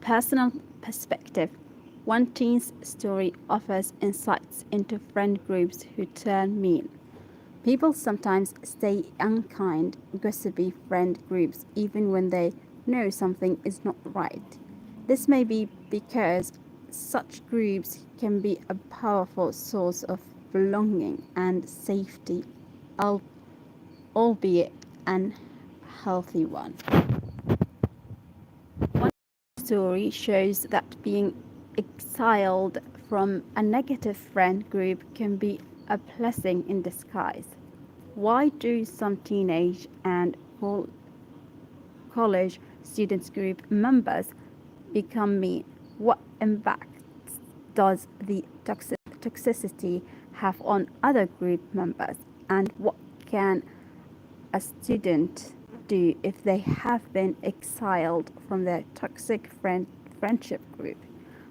personal perspective, one teen's story offers insights into friend groups who turn mean. People sometimes stay unkind, gossipy friend groups even when they know something is not right. This may be because such groups can be a powerful source of belonging and safety, albeit an healthy one. One story shows that being exiled from a negative friend group can be a blessing in disguise. Why do some teenage and college students group members become mean? What impact does the toxicity have on other group members? And what can a student do if they have been exiled from their toxic friendship group?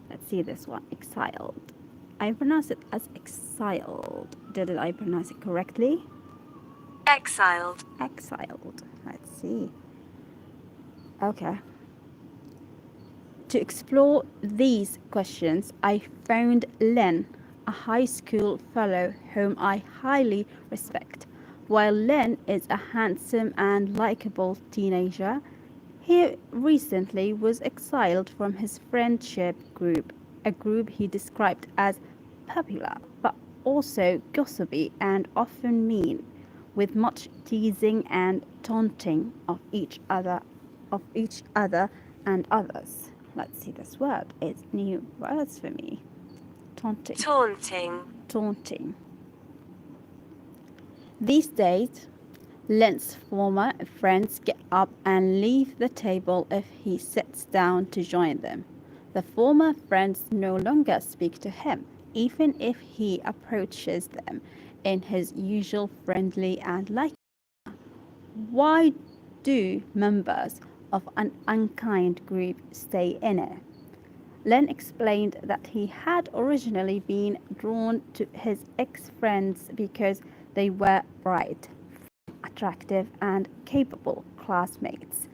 Let's see this one, exiled. I pronounce it as exiled. Did I pronounce it correctly? Exiled. Exiled. Let's see. Okay. To explore these questions, I found Len, a high school fellow whom I highly respect. While Len is a handsome and likable teenager, he recently was exiled from his friendship group, a group he described as popular, but also gossipy and often mean, with much teasing and taunting of each other and others. Let's see this word. It's new words for me. Taunting. Taunting. These days, Len's former friends get up and leave the table if he sits down to join them. The former friends no longer speak to him, even if he approaches them in his usual friendly and likable manner. Why do members of an unkind group stay in it? Len explained that he had originally been drawn to his ex-friends because they were bright, attractive, and capable classmates.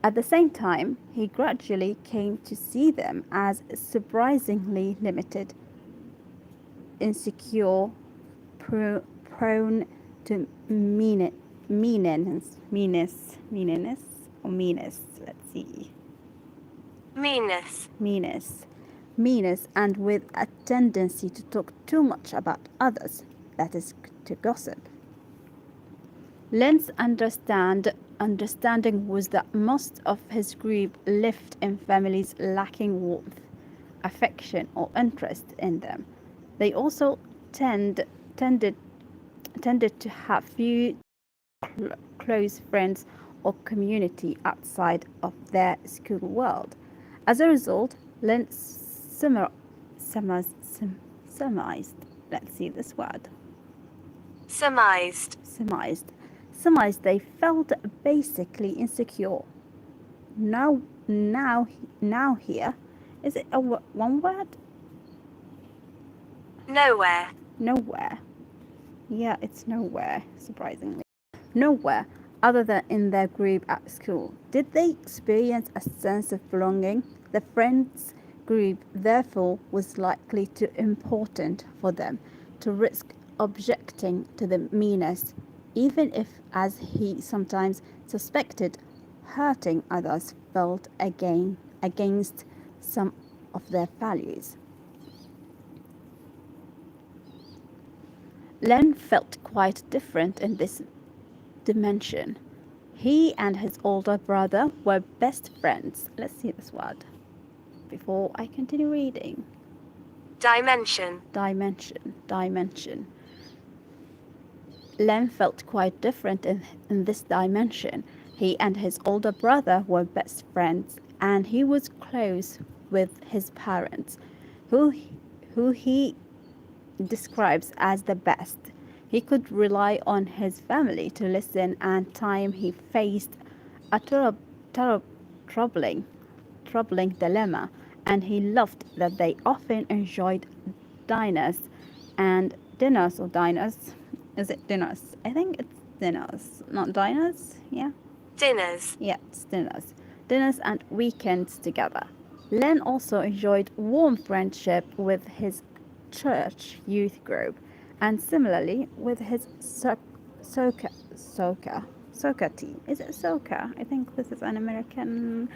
At the same time, he gradually came to see them as surprisingly limited, insecure, prone to meanness, let's see. Meanness, and with a tendency to talk too much about others, that is, to gossip. Len's understanding was that most of his group lived in families lacking warmth, affection, or interest in them. They also tended to have few close friends or community outside of their school world. As a result, Len surmised, let's see this word. Surmised they felt basically insecure. Now here, is it one word? Nowhere. Yeah, it's nowhere, surprisingly. Nowhere other than in their group at school. Did they experience a sense of belonging? The friends group therefore was likely too important for them to risk objecting to the meanness, even if, as he sometimes suspected, hurting others felt against some of their values. Len felt quite different in this dimension. He and his older brother were best friends. Let's see this word before I continue reading. Dimension. Len felt quite different in this dimension. He and his older brother were best friends, and he was close with his parents, who he describes as the best. He could rely on his family to listen, and time he faced a troubling dilemma, and he loved that they often enjoyed dinners. Is it dinners? I think it's dinners, not diners. Yeah. Dinners. Yeah, it's dinners and weekends together. Len also enjoyed warm friendship with his church youth group and similarly with his soccer team. Is it soccer? I think this is an American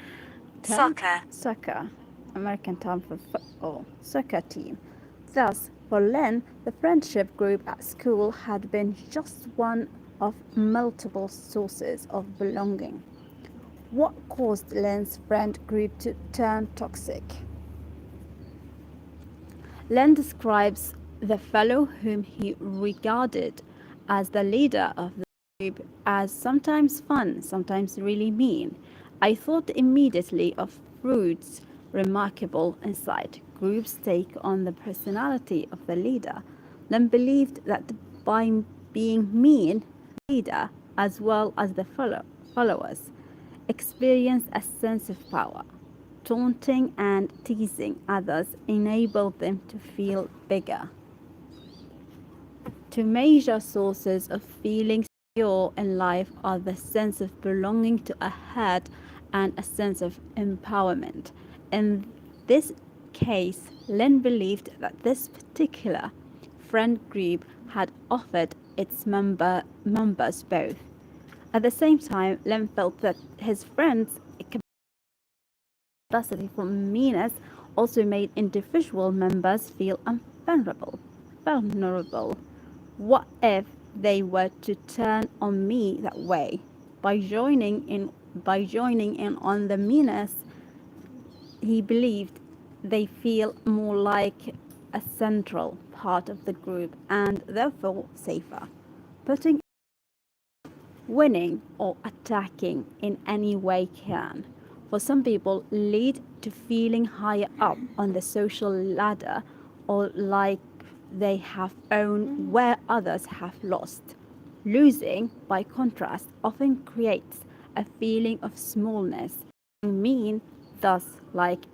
term. Soccer. Soccer. American term for football. Soccer team. Thus, for Len, the friendship group at school had been just one of multiple sources of belonging. What caused Len's friend group to turn toxic? Len describes the fellow whom he regarded as the leader of the group as sometimes fun, sometimes really mean. I thought immediately of Freud's remarkable insight. Groups take on the personality of the leader. Len believed that by being mean, the leader, as well as the followers, experienced a sense of power. Taunting and teasing others enabled them to feel bigger. Two major sources of feeling secure in life are the sense of belonging to a herd and a sense of empowerment. In this case, Len believed that this particular friend group had offered its members both. At the same time, Len felt that his friends' capacity for meanness also made individual members feel vulnerable. What if they were to turn on me that way? By joining in on the meanness, he believed they feel more like a central part of the group and therefore safer. Putting winning or attacking in any way can, for some people, lead to feeling higher up on the social ladder or like they have owned where others have lost. Losing, by contrast, often creates a feeling of smallness. Mean, thus, like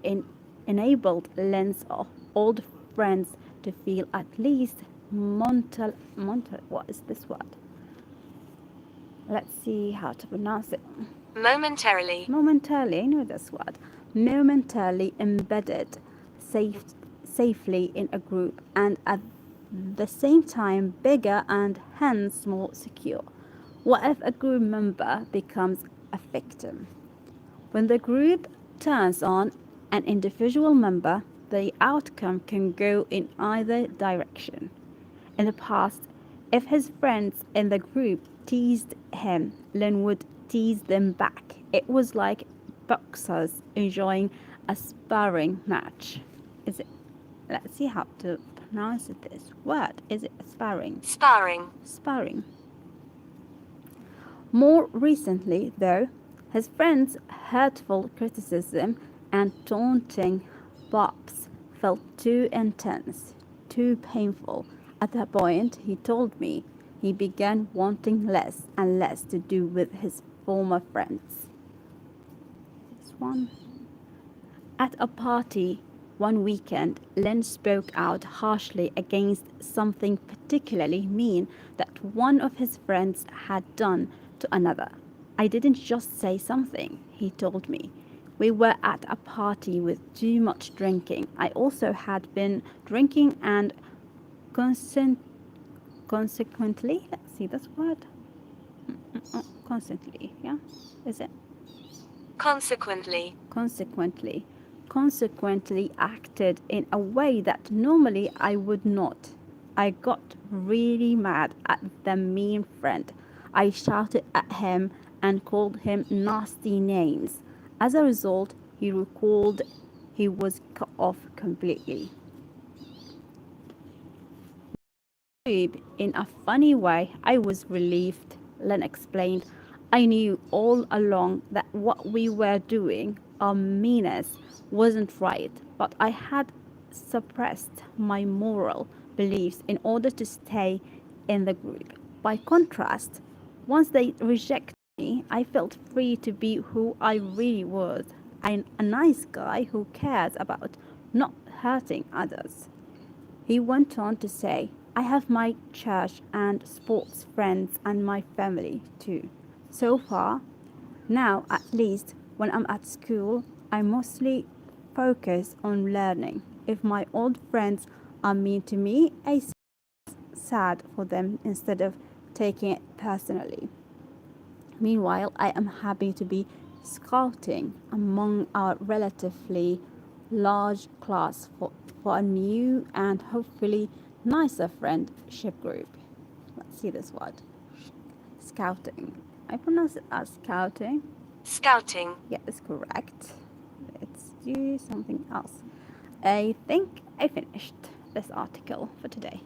enabled Len's of old friends to feel at least what is this word? Let's see how to pronounce it. Momentarily. Momentarily, I know this word. Momentarily embedded safely in a group and at the same time bigger and hence more secure. What if a group member becomes a victim? When the group turns on an individual member, the outcome can go in either direction. In the past, if his friends in the group teased him, Len would tease them back. It was like boxers enjoying a sparring match. Let's see how to pronounce this word. Is it sparring? Sparring. More recently, though, his friends' hurtful criticism and taunting bops felt too intense, too painful. At that point, he told me he began wanting less and less to do with his former friends. This one. At a party one weekend, Len spoke out harshly against something particularly mean that one of his friends had done to another. I didn't just say something, he told me. We were at a party with too much drinking. I also had been drinking and consequently, let's see this word. Constantly, yeah? Is it? Consequently. Consequently acted in a way that normally I would not. I got really mad at the mean friend. I shouted at him and called him nasty names. As a result, he recalled he was cut off completely. In a funny way, I was relieved, Len explained. I knew all along that what we were doing, our meanness, wasn't right, but I had suppressed my moral beliefs in order to stay in the group. By contrast, once they rejected me, I felt free to be who I really was, a nice guy who cares about not hurting others. He went on to say, I have my church and sports friends and my family too. So far, now at least, when I'm at school, I mostly focus on learning. If my old friends are mean to me, I see it as sad for them instead of taking it personally. Meanwhile, I am happy to be scouting among our relatively large class for a new and hopefully nicer friendship group. Let's see this word. Scouting. I pronounce it as scouting. Scouting. Yeah, it's correct. Let's do something else. I think I finished this article for today.